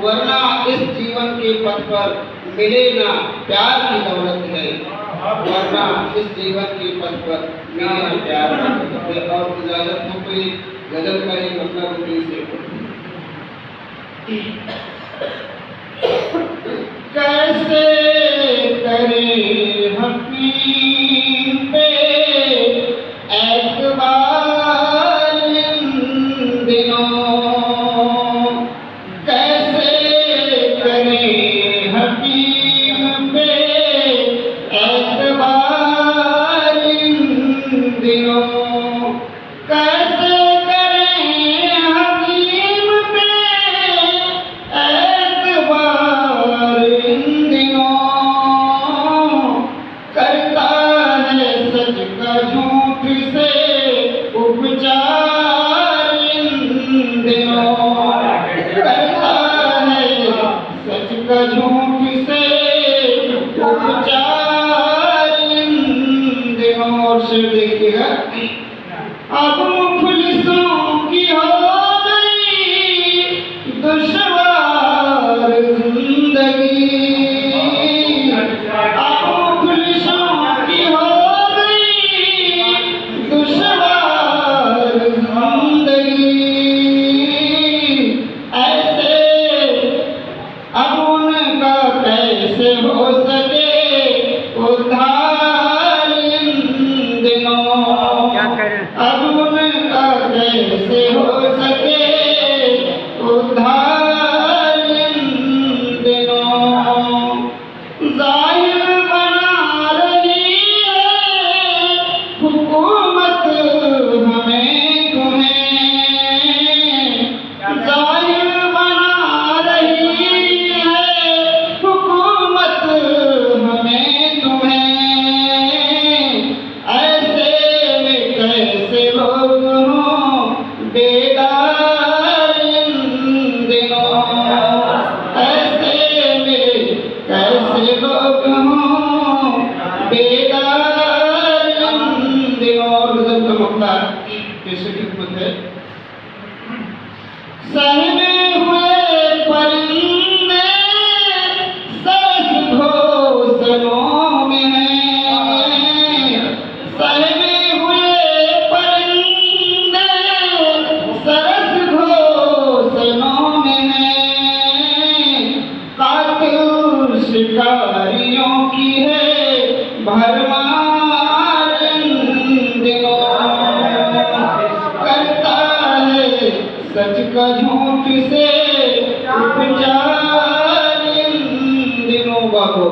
वरना इस जीवन के पथ पर मिले ना प्यार की दौलत है, वरना इस जीवन के पथ पर मिले ना प्यार की दौलत है। और इजाजत हो कोई गजल का एक मतलब उन्हीं से कैसे करें हकीम पे एतबार इन दिनों, कैसे करें हकीम पे एतबार इन दिनों, कैसे झूठ से उपचार इन दिनों, करता है सच का झूठ से उपचार इन दिनों। और शेर देखिएगा, अब मुफलिसों की हो गई दुश्वार जिंदगी, कैसे हो सके उद्धार इन दिनों, अब उनका कैसे हो सके उद्धार इन दिनों। जाहिर बना रही है हुकूमत हमें तुम्हें, जाहिर बना रही हमें तुम्हें, ऐसे में कैसे लोग हों बेदार इन दिनों, ऐसे में कैसे लोग हों बेदार इन दिनों। और गजल का मकला कैसे खिदमत है, सहमे हुए परिंदे सरस घोंसलों में हैं, सहमे हुए परिंदे सरस घोंसलों में हैं, कातिल शिकारियों की है भरमार इन दिनों, करता है सच का झूठ से उपचार इन दिनों। बाबू